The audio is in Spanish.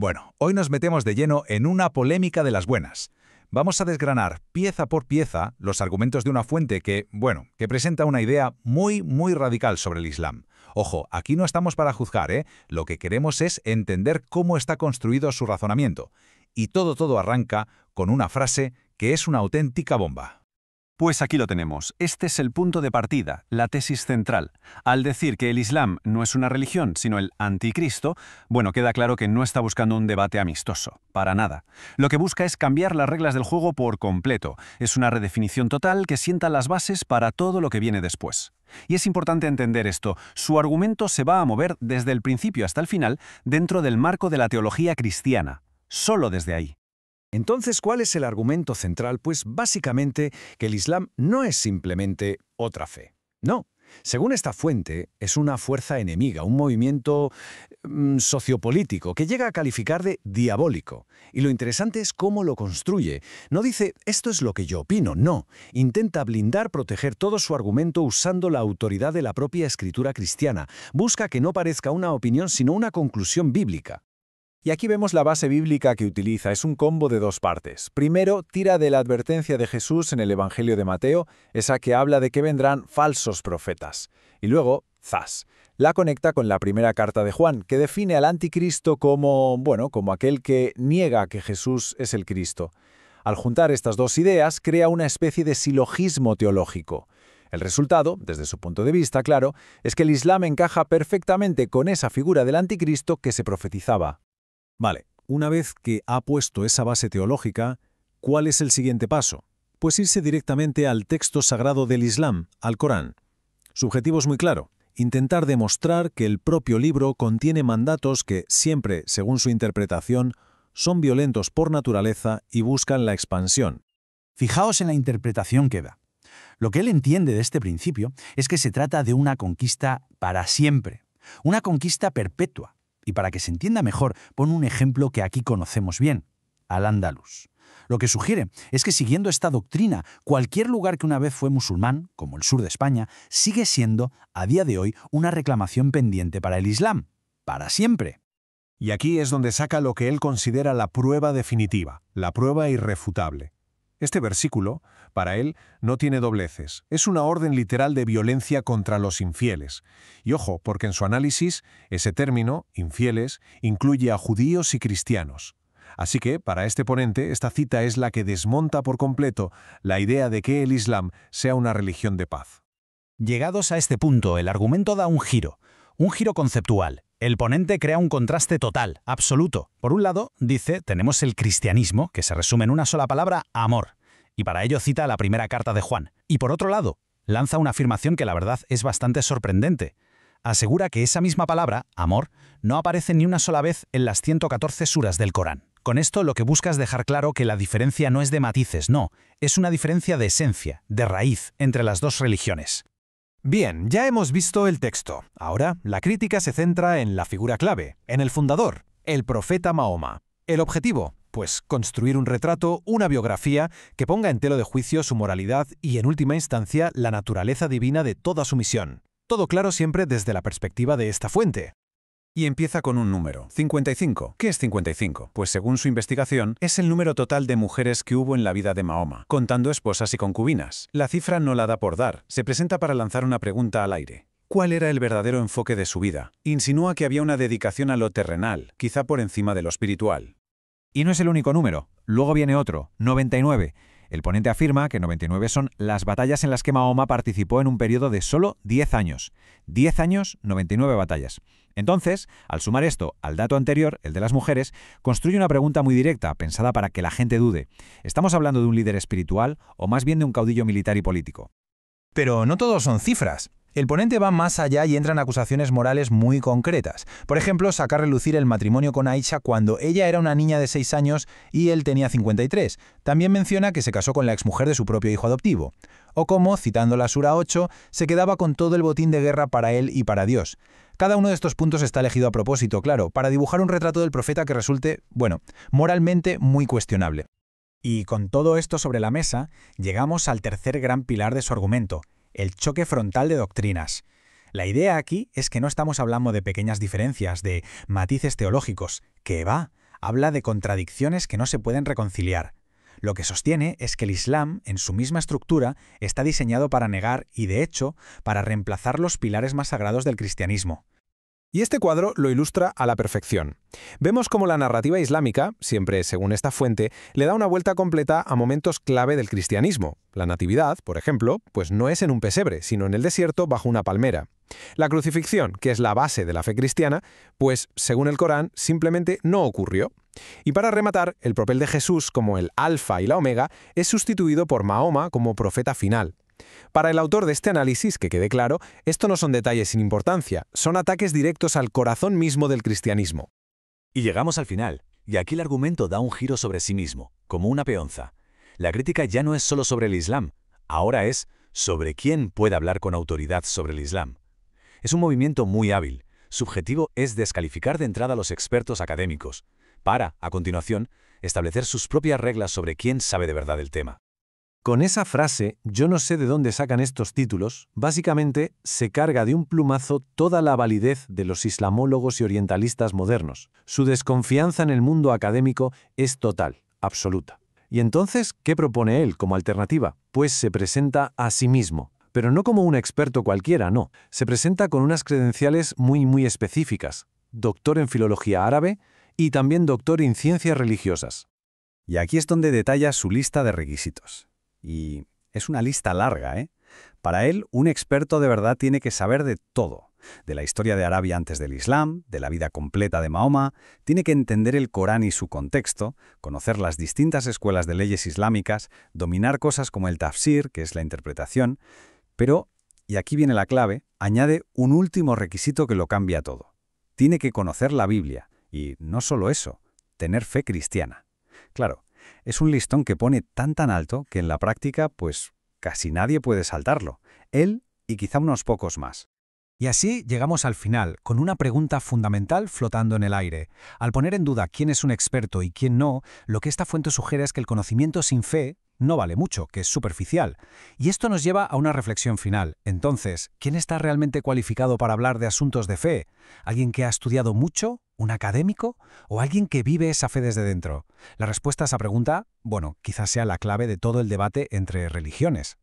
Bueno, hoy nos metemos de lleno en una polémica de las buenas. Vamos a desgranar pieza por pieza los argumentos de una fuente que presenta una idea muy radical sobre el Islam. Ojo, aquí no estamos para juzgar, ¿eh? Lo que queremos es entender cómo está construido su razonamiento. Y todo arranca con una frase que es una auténtica bomba. Pues aquí lo tenemos. Este es el punto de partida, la tesis central. Al decir que el Islam no es una religión, sino el anticristo, bueno, queda claro que no está buscando un debate amistoso, para nada. Lo que busca es cambiar las reglas del juego por completo. Es una redefinición total que sienta las bases para todo lo que viene después. Y es importante entender esto. Su argumento se va a mover desde el principio hasta el final dentro del marco de la teología cristiana. Solo desde ahí. Entonces, ¿cuál es el argumento central? Pues básicamente que el Islam no es simplemente otra fe. No. Según esta fuente, es una fuerza enemiga, un movimiento sociopolítico que llega a calificar de diabólico. Y lo interesante es cómo lo construye. No dice, esto es lo que yo opino, no. Intenta proteger todo su argumento usando la autoridad de la propia escritura cristiana. Busca que no parezca una opinión, sino una conclusión bíblica. Y aquí vemos la base bíblica que utiliza, es un combo de dos partes. Primero, tira de la advertencia de Jesús en el Evangelio de Mateo, esa que habla de que vendrán falsos profetas. Y luego, ¡zas!, la conecta con la primera carta de Juan, que define al anticristo como aquel que niega que Jesús es el Cristo. Al juntar estas dos ideas, crea una especie de silogismo teológico. El resultado, desde su punto de vista, claro, es que el Islam encaja perfectamente con esa figura del anticristo que se profetizaba. Vale, una vez que ha puesto esa base teológica, ¿cuál es el siguiente paso? Pues irse directamente al texto sagrado del Islam, al Corán. Su objetivo es muy claro, intentar demostrar que el propio libro contiene mandatos que siempre, según su interpretación, son violentos por naturaleza y buscan la expansión. Fijaos en la interpretación que da. Lo que él entiende de este principio es que se trata de una conquista para siempre, una conquista perpetua. Y para que se entienda mejor, pone un ejemplo que aquí conocemos bien, Al-Ándalus. Lo que sugiere es que siguiendo esta doctrina, cualquier lugar que una vez fue musulmán, como el sur de España, sigue siendo, a día de hoy, una reclamación pendiente para el Islam, para siempre. Y aquí es donde saca lo que él considera la prueba definitiva, la prueba irrefutable. Este versículo, para él, no tiene dobleces. Es una orden literal de violencia contra los infieles. Y ojo, porque en su análisis, ese término, infieles, incluye a judíos y cristianos. Así que, para este ponente, esta cita es la que desmonta por completo la idea de que el Islam sea una religión de paz. Llegados a este punto, el argumento da un giro conceptual. El ponente crea un contraste total, absoluto. Por un lado, dice, tenemos el cristianismo, que se resume en una sola palabra, amor. Y para ello cita la primera carta de Juan. Y por otro lado, lanza una afirmación que la verdad es bastante sorprendente. Asegura que esa misma palabra, amor, no aparece ni una sola vez en las 114 suras del Corán. Con esto lo que busca es dejar claro que la diferencia no es de matices, no, es una diferencia de esencia, de raíz, entre las dos religiones. Bien, ya hemos visto el texto. Ahora, la crítica se centra en la figura clave, en el fundador, el profeta Mahoma. ¿El objetivo? Pues construir un retrato, una biografía que ponga en tela de juicio su moralidad y, en última instancia, la naturaleza divina de toda su misión. Todo claro siempre desde la perspectiva de esta fuente. Y empieza con un número, 55. ¿Qué es 55? Pues según su investigación, es el número total de mujeres que hubo en la vida de Mahoma, contando esposas y concubinas. La cifra no la da por dar, se presenta para lanzar una pregunta al aire. ¿Cuál era el verdadero enfoque de su vida? Insinúa que había una dedicación a lo terrenal, quizá por encima de lo espiritual. Y no es el único número, luego viene otro, 99. El ponente afirma que 99 son las batallas en las que Mahoma participó en un periodo de solo 10 años. 10 años, 99 batallas. Entonces, al sumar esto al dato anterior, el de las mujeres, construye una pregunta muy directa, pensada para que la gente dude. ¿Estamos hablando de un líder espiritual o más bien de un caudillo militar y político? Pero no todos son cifras. El ponente va más allá y entra en acusaciones morales muy concretas. Por ejemplo, saca a relucir el matrimonio con Aisha cuando ella era una niña de 6 años y él tenía 53. También menciona que se casó con la exmujer de su propio hijo adoptivo. O cómo, citando la Sura 8, se quedaba con todo el botín de guerra para él y para Dios. Cada uno de estos puntos está elegido a propósito, claro, para dibujar un retrato del profeta que resulte, moralmente muy cuestionable. Y con todo esto sobre la mesa, llegamos al tercer gran pilar de su argumento, el choque frontal de doctrinas. La idea aquí es que no estamos hablando de pequeñas diferencias, de matices teológicos, que va. Habla de contradicciones que no se pueden reconciliar. Lo que sostiene es que el Islam, en su misma estructura, está diseñado para negar y, de hecho, para reemplazar los pilares más sagrados del cristianismo. Y este cuadro lo ilustra a la perfección. Vemos cómo la narrativa islámica, siempre según esta fuente, le da una vuelta completa a momentos clave del cristianismo. La natividad, por ejemplo, pues no es en un pesebre, sino en el desierto bajo una palmera. La crucifixión, que es la base de la fe cristiana, pues, según el Corán, simplemente no ocurrió. Y para rematar, el papel de Jesús como el alfa y la omega es sustituido por Mahoma como profeta final. Para el autor de este análisis, que quede claro, esto no son detalles sin importancia, son ataques directos al corazón mismo del cristianismo. Y llegamos al final, y aquí el argumento da un giro sobre sí mismo, como una peonza. La crítica ya no es solo sobre el Islam, ahora es sobre quién puede hablar con autoridad sobre el Islam. Es un movimiento muy hábil. Su objetivo es descalificar de entrada a los expertos académicos, para, a continuación, establecer sus propias reglas sobre quién sabe de verdad el tema. Con esa frase, yo no sé de dónde sacan estos títulos, básicamente se carga de un plumazo toda la validez de los islamólogos y orientalistas modernos. Su desconfianza en el mundo académico es total, absoluta. ¿Y entonces qué propone él como alternativa? Pues se presenta a sí mismo, pero no como un experto cualquiera, no. Se presenta con unas credenciales muy específicas. Doctor en filología árabe y también doctor en ciencias religiosas. Y aquí es donde detalla su lista de requisitos. Y es una lista larga, ¿eh? Para él, un experto de verdad tiene que saber de todo. De la historia de Arabia antes del Islam, de la vida completa de Mahoma, tiene que entender el Corán y su contexto, conocer las distintas escuelas de leyes islámicas, dominar cosas como el tafsir, que es la interpretación, pero, y aquí viene la clave, añade un último requisito que lo cambia todo. Tiene que conocer la Biblia, y no solo eso, tener fe cristiana. Claro, es un listón que pone tan alto que en la práctica, pues, casi nadie puede saltarlo. Él y quizá unos pocos más. Y así llegamos al final, con una pregunta fundamental flotando en el aire. Al poner en duda quién es un experto y quién no, lo que esta fuente sugiere es que el conocimiento sin fe no vale mucho, que es superficial. Y esto nos lleva a una reflexión final. Entonces, ¿quién está realmente cualificado para hablar de asuntos de fe? ¿Alguien que ha estudiado mucho? ¿Un académico? ¿O alguien que vive esa fe desde dentro? La respuesta a esa pregunta, bueno, quizás sea la clave de todo el debate entre religiones.